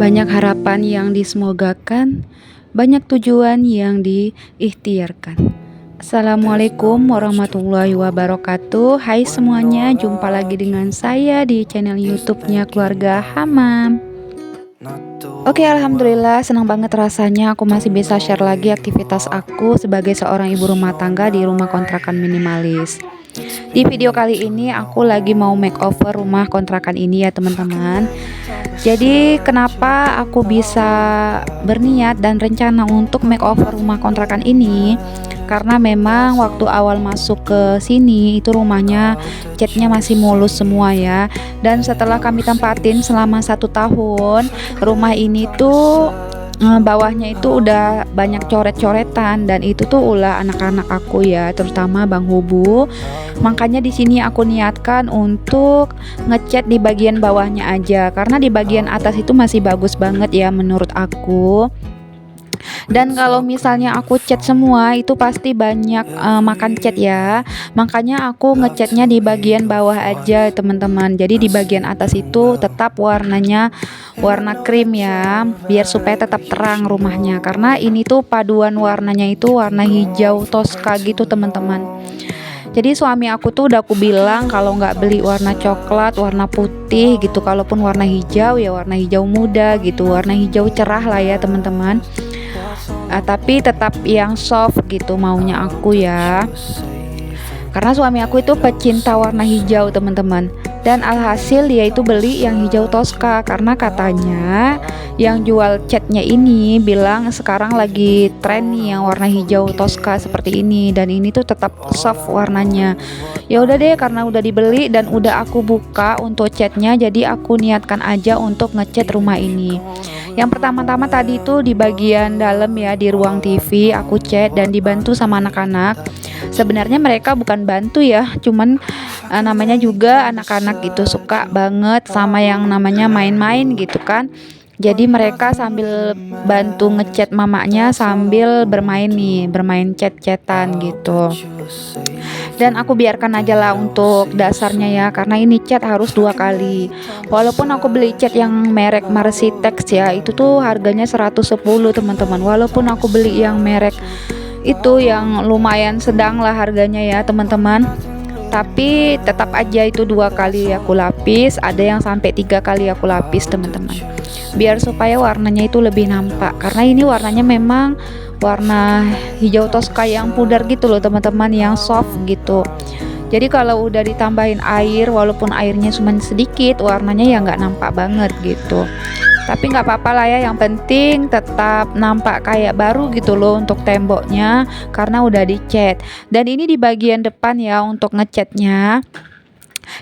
Banyak harapan yang disemogakan, banyak tujuan yang diikhtiarkan. Assalamualaikum warahmatullahi wabarakatuh. Hai semuanya, jumpa lagi dengan saya di channel YouTube-nya Keluarga Hamam. Oke, alhamdulillah senang banget rasanya aku masih bisa share lagi aktivitas aku sebagai seorang ibu rumah tangga di rumah kontrakan minimalis. Di video kali ini aku lagi mau makeover rumah kontrakan ini ya teman-teman. Jadi kenapa aku bisa berniat dan rencana untuk makeover rumah kontrakan ini? Karena memang waktu awal masuk ke sini itu rumahnya catnya masih mulus semua ya. Dan setelah kami tempatin selama 1 tahun, rumah ini tuh bawahnya itu udah banyak coret-coretan dan itu tuh ulah anak-anak aku ya, terutama Bang Hubu. Makanya di sini aku niatkan untuk ngecat di bagian bawahnya aja karena di bagian atas itu masih bagus banget ya menurut aku. Dan kalau misalnya aku cat semua itu pasti banyak makan cat ya. Makanya aku ngecatnya di bagian bawah aja teman-teman. Jadi di bagian atas itu tetap warnanya warna krim ya, biar supaya tetap terang rumahnya. Karena ini tuh paduan warnanya itu warna hijau toska gitu teman-teman. Jadi suami aku tuh udah aku bilang kalau nggak beli warna coklat, warna putih gitu. Kalaupun warna hijau ya warna hijau muda gitu, warna hijau cerah lah ya teman-teman. Tapi tetap yang soft gitu maunya aku ya. Karena suami aku itu pecinta warna hijau teman-teman. Dan alhasil dia itu beli yang hijau toska karena katanya yang jual catnya ini bilang sekarang lagi tren nih yang warna hijau toska seperti ini dan ini tuh tetap soft warnanya. Ya udah deh karena udah dibeli dan udah aku buka untuk catnya, jadi aku niatkan aja untuk ngecat rumah ini. Yang pertama-tama tadi tuh di bagian dalam ya, di ruang TV aku cat dan dibantu sama anak-anak. Sebenarnya mereka bukan bantu ya, cuman namanya juga anak-anak gitu suka banget sama yang namanya main-main gitu kan. Jadi mereka sambil bantu ngecat mamanya sambil bermain nih, bermain cat-catan gitu. Dan aku biarkan aja lah untuk dasarnya ya, karena ini cat harus 2 kali. Walaupun aku beli cat yang merek Marsitex ya, itu tuh harganya 110 teman-teman. Walaupun aku beli yang merek itu yang lumayan sedang lah harganya ya teman-teman, tapi tetap aja itu 2 kali aku lapis, ada yang sampai 3 kali aku lapis teman-teman, biar supaya warnanya itu lebih nampak. Karena ini warnanya memang warna hijau toska yang pudar gitu loh teman-teman, yang soft gitu. Jadi kalau udah ditambahin air, walaupun airnya cuma sedikit, warnanya ya nggak nampak banget gitu. Tapi nggak apa-apa lah ya, yang penting tetap nampak kayak baru gitu loh untuk temboknya karena udah dicat. Dan ini di bagian depan ya untuk ngecatnya.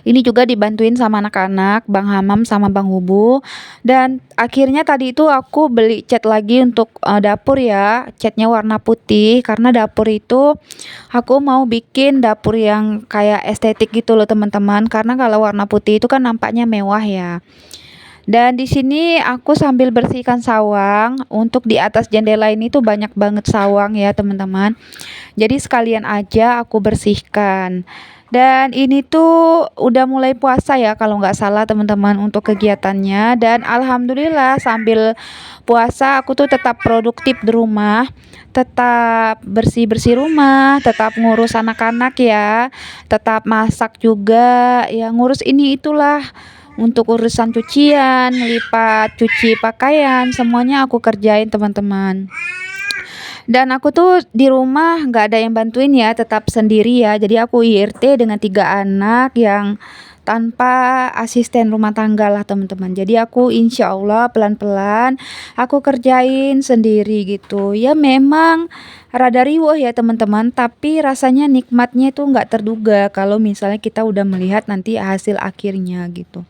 Ini juga dibantuin sama anak-anak, Bang Hamam sama Bang Hubu. Dan akhirnya tadi itu aku beli cat lagi untuk dapur ya, catnya warna putih karena dapur itu aku mau bikin dapur yang kayak estetik gitu loh teman-teman. Karena kalau warna putih itu kan nampaknya mewah ya. Dan di sini aku sambil bersihkan sawang. Untuk di atas jendela ini tuh banyak banget sawang ya teman-teman. Jadi sekalian aja aku bersihkan. Dan ini tuh udah mulai puasa ya kalau nggak salah teman-teman untuk kegiatannya. Dan alhamdulillah sambil puasa aku tuh tetap produktif di rumah. Tetap bersih-bersih rumah, tetap ngurus anak-anak ya. Tetap masak juga, ya ngurus ini itulah. Untuk urusan cucian, lipat, cuci pakaian, semuanya aku kerjain teman-teman. Dan aku tuh di rumah nggak ada yang bantuin ya, tetap sendiri ya. Jadi aku IRT dengan 3 anak yang tanpa asisten rumah tangga lah teman-teman. Jadi aku insya Allah pelan-pelan aku kerjain sendiri gitu. Ya memang rada riweh ya teman-teman, tapi rasanya nikmatnya itu nggak terduga kalau misalnya kita udah melihat nanti hasil akhirnya gitu.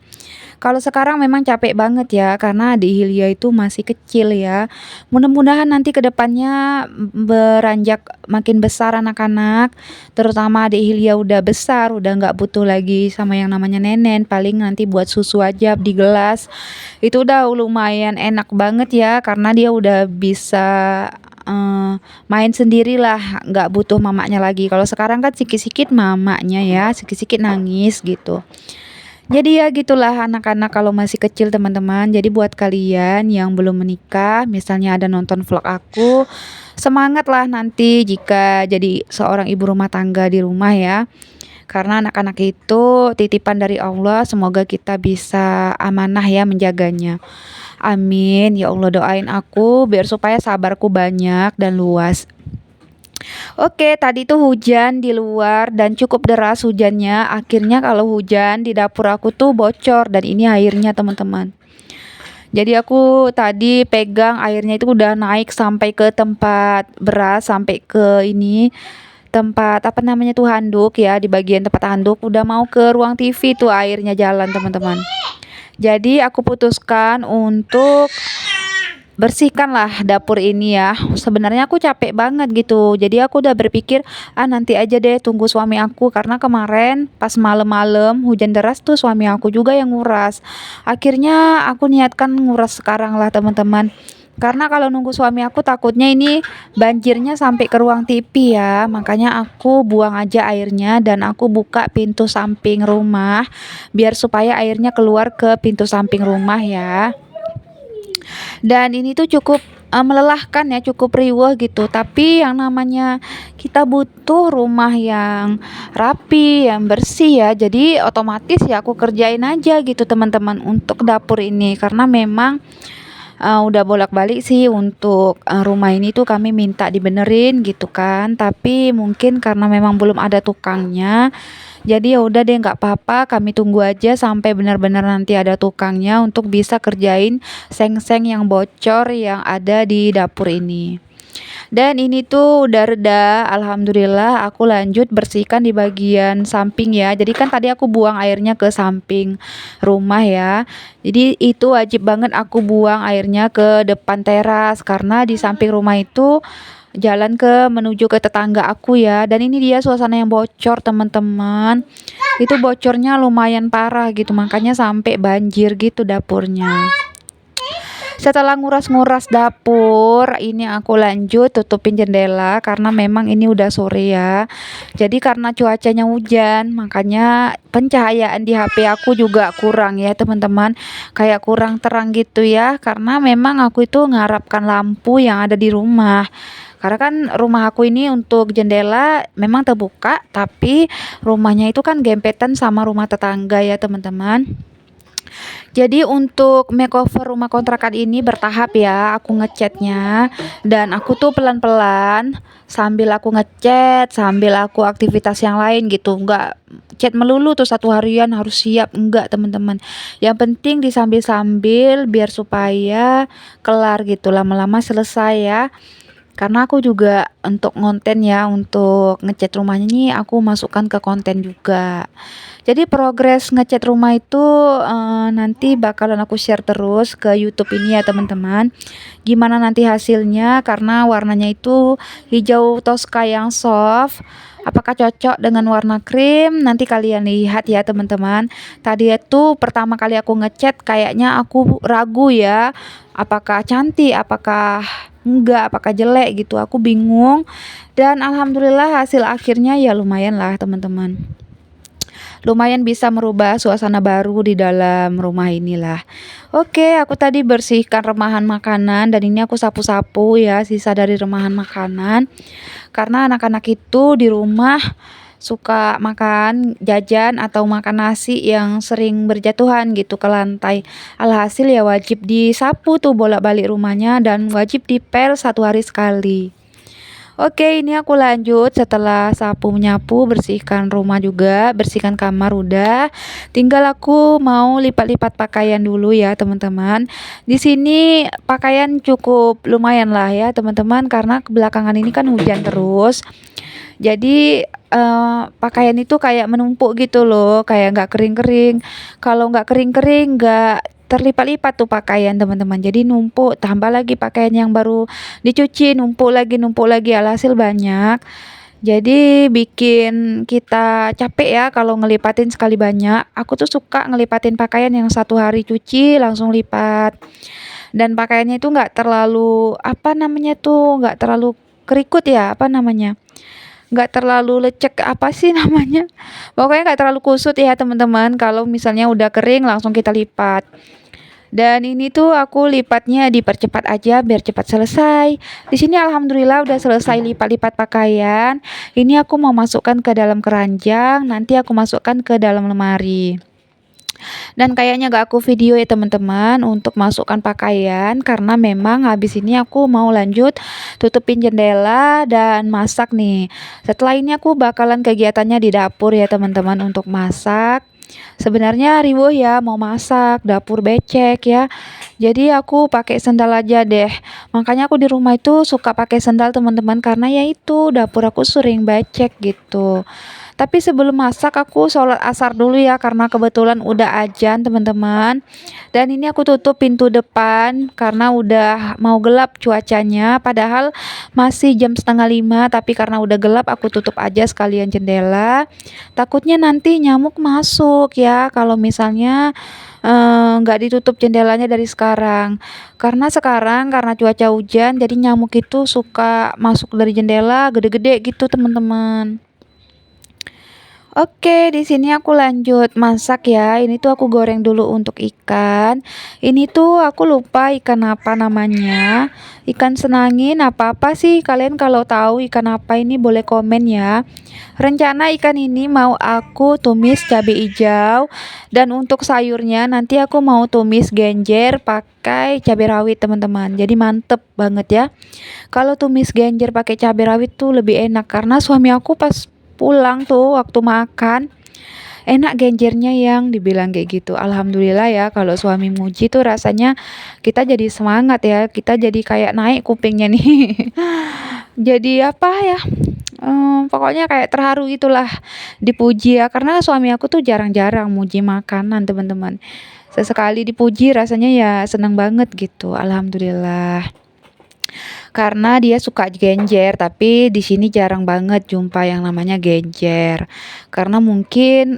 Kalau sekarang memang capek banget ya karena adik Hilya itu masih kecil ya. Mudah-mudahan nanti ke depannya beranjak makin besar anak-anak, terutama adik Hilya udah besar, udah nggak butuh lagi sama yang namanya nenen, paling nanti buat susu aja di gelas. Itu udah lumayan enak banget ya karena dia udah bisa main sendirilah, nggak butuh mamanya lagi. Kalau sekarang kan sikit-sikit mamanya ya, sikit-sikit nangis gitu. Jadi ya gitulah anak-anak kalau masih kecil teman-teman. Jadi buat kalian yang belum menikah, misalnya ada nonton vlog aku, semangatlah nanti jika jadi seorang ibu rumah tangga di rumah ya. Karena anak-anak itu titipan dari Allah, semoga kita bisa amanah ya menjaganya. Amin. Ya Allah doain aku biar supaya sabarku banyak dan luas. Oke, tadi tuh hujan di luar dan cukup deras hujannya. Akhirnya kalau hujan di dapur aku tuh bocor dan ini airnya teman-teman. Jadi aku tadi pegang airnya itu udah naik sampai ke tempat beras, sampai ke ini tempat apa namanya tuh handuk ya, di bagian tempat handuk udah mau ke ruang TV tuh airnya jalan teman-teman. Jadi aku putuskan untuk bersihkanlah dapur ini ya. Sebenarnya aku capek banget gitu. Jadi aku udah berpikir, ah nanti aja deh tunggu suami aku karena kemarin pas malam-malam hujan deras tuh suami aku juga yang nguras. Akhirnya aku niatkan nguras sekarang lah teman-teman. Karena kalau nunggu suami aku takutnya ini banjirnya sampai ke ruang TV ya. Makanya aku buang aja airnya dan aku buka pintu samping rumah biar supaya airnya keluar ke pintu samping rumah ya. Dan ini tuh cukup melelahkan ya, cukup riweuh gitu. Tapi yang namanya kita butuh rumah yang rapi, yang bersih ya. Jadi otomatis ya aku kerjain aja gitu teman-teman untuk dapur ini karena memang udah bolak-balik sih untuk rumah ini tuh kami minta dibenerin gitu kan. Tapi mungkin karena memang belum ada tukangnya, jadi ya udah deh nggak apa-apa, kami tunggu aja sampai benar-benar nanti ada tukangnya untuk bisa kerjain seng-seng yang bocor yang ada di dapur ini. Dan ini tuh udah reda, alhamdulillah aku lanjut bersihkan di bagian samping ya. Jadi kan tadi aku buang airnya ke samping rumah ya. Jadi itu wajib banget aku buang airnya ke depan teras karena di samping rumah itu jalan ke menuju ke tetangga aku ya. Dan ini dia suasana yang bocor teman-teman. Itu bocornya lumayan parah gitu, makanya sampai banjir gitu dapurnya. Setelah nguras-nguras dapur, ini aku lanjut tutupin jendela karena memang ini udah sore ya. Jadi karena cuacanya hujan, makanya pencahayaan di HP aku juga kurang ya teman-teman. Kayak kurang terang gitu ya, karena memang aku itu ngarapkan lampu yang ada di rumah. Karena kan rumah aku ini untuk jendela memang terbuka, tapi rumahnya itu kan gempetan sama rumah tetangga ya teman-teman. Jadi untuk makeover rumah kontrakan ini bertahap ya, aku ngecatnya dan aku tuh pelan-pelan sambil aku ngecat, sambil aku aktivitas yang lain gitu. Enggak cat melulu tuh satu harian harus siap, enggak teman-teman. Yang penting disambil-sambil biar supaya kelar gitu, lama-lama selesai ya. Karena aku juga untuk konten ya, untuk ngecat rumahnya nih aku masukkan ke konten juga. Jadi progres ngecat rumah itu nanti bakalan aku share terus ke YouTube ini ya teman-teman. Gimana nanti hasilnya karena warnanya itu hijau toska yang soft. Apakah cocok dengan warna krim? Nanti kalian lihat ya teman-teman. Tadi itu pertama kali aku ngecat kayaknya aku ragu ya. Apakah cantik, apakah enggak, apakah jelek gitu. Aku bingung. Dan alhamdulillah hasil akhirnya ya lumayan lah teman-teman. Lumayan bisa merubah suasana baru di dalam rumah inilah. Oke, aku tadi bersihkan remahan makanan dan ini aku sapu-sapu ya sisa dari remahan makanan. Karena anak-anak itu di rumah suka makan jajan atau makan nasi yang sering berjatuhan gitu ke lantai. Alhasil ya wajib disapu tuh bolak-balik rumahnya dan wajib dipel 1 hari sekali. Oke, ini aku lanjut setelah sapu menyapu, bersihkan rumah juga, bersihkan kamar udah. Tinggal aku mau lipat-lipat pakaian dulu ya, teman-teman. Di sini pakaian cukup lumayan lah ya, teman-teman, karena kebelakangan ini kan hujan terus. Jadi pakaian itu kayak menumpuk gitu loh, kayak nggak kering-kering. Kalau nggak kering-kering, nggak terlipat-lipat tuh pakaian teman-teman. Jadi numpuk, tambah lagi pakaian yang baru dicuci, numpuk lagi, alhasil banyak. Jadi bikin kita capek ya kalau ngelipatin sekali banyak. Aku tuh suka ngelipatin pakaian yang 1 hari cuci langsung lipat. Dan pakaiannya itu nggak terlalu apa namanya tuh, nggak terlalu kerikut ya, apa namanya? nggak terlalu lecek, apa sih namanya, pokoknya nggak terlalu kusut ya teman-teman. Kalau misalnya udah kering langsung kita lipat. Dan ini tuh aku lipatnya dipercepat aja biar cepat selesai. Di sini alhamdulillah udah selesai lipat-lipat pakaian. Ini aku mau masukkan ke dalam keranjang, nanti aku masukkan ke dalam lemari. Dan kayaknya gak aku video ya teman-teman untuk masukkan pakaian, karena memang habis ini aku mau lanjut tutupin jendela dan masak nih. Setelah ini aku bakalan kegiatannya di dapur ya teman-teman untuk masak. Sebenarnya riweuh ya mau masak, dapur becek ya. Jadi aku pakai sendal aja deh. Makanya aku di rumah itu suka pakai sendal teman-teman, karena ya itu dapur aku sering becek gitu. Tapi sebelum masak aku sholat asar dulu ya, karena kebetulan udah azan teman-teman. Dan ini aku tutup pintu depan karena udah mau gelap cuacanya. Padahal masih jam setengah 5, tapi karena udah gelap aku tutup aja sekalian jendela. Takutnya nanti nyamuk masuk ya kalau misalnya nggak ditutup jendelanya dari sekarang. Karena cuaca hujan jadi nyamuk itu suka masuk dari jendela gede-gede gitu teman-teman. Oke, di sini aku lanjut masak ya. Ini tuh aku goreng dulu untuk ikan. Ini tuh aku lupa ikan apa namanya. Ikan senangin apa-apa sih? Kalian kalau tahu ikan apa ini boleh komen ya. Rencana ikan ini mau aku tumis cabai hijau, dan untuk sayurnya nanti aku mau tumis genjer pakai cabai rawit teman-teman. Jadi mantep banget ya. Kalau tumis genjer pakai cabai rawit tuh lebih enak, karena suami aku pas pulang tuh waktu makan enak genjernya yang dibilang kayak gitu. Alhamdulillah ya kalau suami muji tuh rasanya kita jadi semangat ya, kita jadi kayak naik kupingnya nih. Jadi apa ya, pokoknya kayak terharu itulah dipuji ya, karena suami aku tuh jarang-jarang muji makanan teman-teman. Sesekali dipuji rasanya ya seneng banget gitu. Alhamdulillah. Karena dia suka genjer, tapi di sini jarang banget jumpa yang namanya genjer. Karena mungkin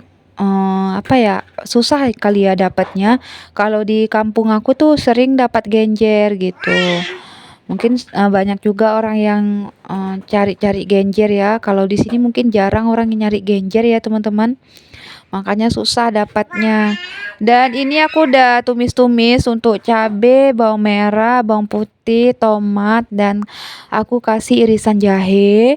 apa ya, susah kali ya dapatnya. Kalau di kampung aku tuh sering dapat genjer gitu. Mungkin banyak juga orang yang cari-cari genjer ya. Kalau di sini mungkin jarang orang yang nyari genjer ya teman-teman. Makanya susah dapatnya. Dan ini aku udah tumis-tumis untuk cabe, bawang merah, bawang putih, tomat, dan aku kasih irisan jahe.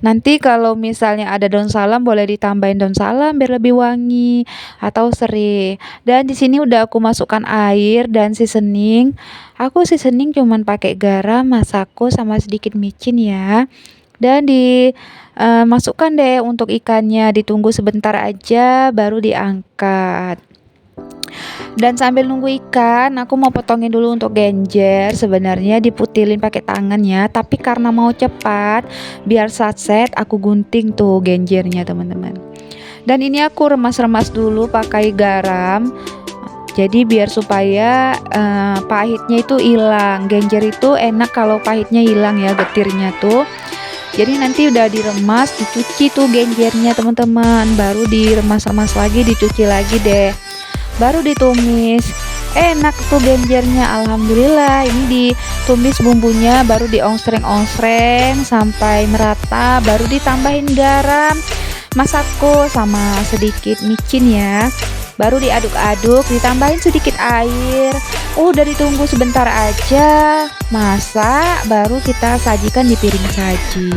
Nanti kalau misalnya ada daun salam boleh ditambahin daun salam biar lebih wangi, atau serai. Dan di sini udah aku masukkan air dan seasoning. Aku seasoning cuman pakai garam, masako sama sedikit micin ya. Dan masukkan deh untuk ikannya, ditunggu sebentar aja baru diangkat. Dan sambil nunggu ikan, aku mau potongin dulu untuk genjer. Sebenarnya diputilin pakai tangan ya, tapi karena mau cepat, biar satset, aku gunting tuh genjernya teman-teman. Dan ini aku remas-remas dulu pakai garam. Jadi biar supaya pahitnya itu hilang. Genjer itu enak kalau pahitnya hilang ya, getirnya tuh. Jadi nanti udah diremas, dicuci tuh genjernya teman-teman, baru diremas-remas lagi, dicuci lagi deh, baru ditumis. Enak tuh genjernya, alhamdulillah. Ini ditumis bumbunya, baru diosreng-osreng sampai merata, baru ditambahin garam, masako sama sedikit micin ya. Baru diaduk-aduk, ditambahin sedikit air. Udah ditunggu sebentar aja, masak, baru kita sajikan di piring saji.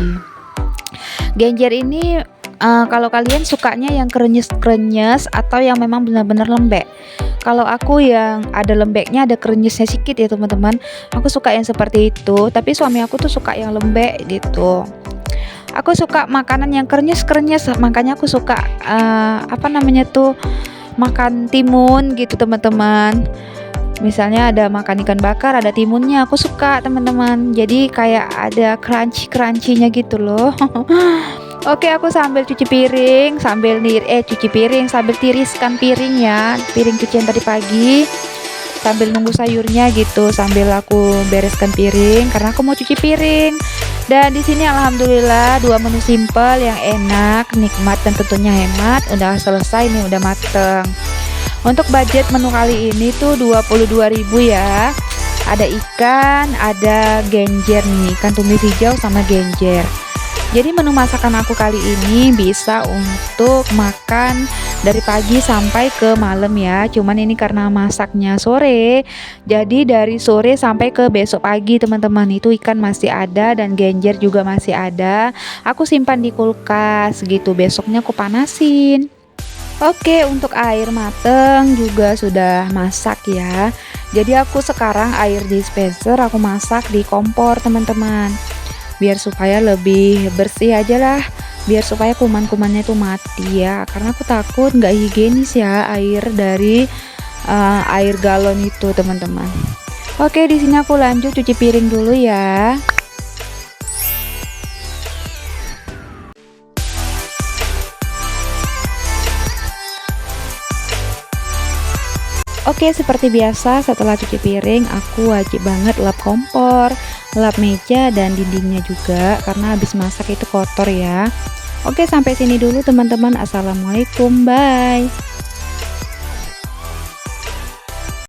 Genjer ini kalau kalian sukanya yang krenyes-krenyes atau yang memang benar-benar lembek. Kalau aku yang ada lembeknya, ada krenyesnya sedikit ya teman-teman. Aku suka yang seperti itu, tapi suami aku tuh suka yang lembek gitu. Aku suka makanan yang krenyes-krenyes, makanya aku suka apa namanya tuh, makan timun gitu teman-teman. Misalnya ada makan ikan bakar, ada timunnya, aku suka teman-teman. Jadi kayak ada crunchy-crunchy-nya gitu loh. Oke, aku sambil cuci piring, sambil tiriskan piring ya, piring cucian tadi pagi. Sambil nunggu sayurnya gitu, sambil aku bereskan piring karena aku mau cuci piring. Dan di sini alhamdulillah 2 menu simple yang enak, nikmat dan tentunya hemat. Udah selesai nih, udah mateng. Untuk budget menu kali ini tuh 22.000 ya. Ada ikan, ada genjer nih, ikan tumis hijau sama genjer. Jadi menu masakan aku kali ini bisa untuk makan dari pagi sampai ke malam ya. Cuman ini karena masaknya sore, jadi dari sore sampai ke besok pagi teman-teman. Itu ikan masih ada dan genjer juga masih ada. Aku simpan di kulkas gitu. Besoknya aku panasin. Oke, untuk air mateng juga sudah masak ya. Jadi aku sekarang air dispenser aku masak di kompor teman-teman. Biar supaya lebih bersih aja lah. Biar supaya kuman-kumannya itu mati ya. Karena aku takut nggak higienis ya air dari air galon itu teman-teman. Oke, di sini aku lanjut cuci piring dulu ya. Oke, seperti biasa setelah cuci piring aku wajib banget lap kompor, lap meja dan dindingnya juga karena habis masak itu kotor ya. Oke, sampai sini dulu teman-teman. Assalamualaikum, bye.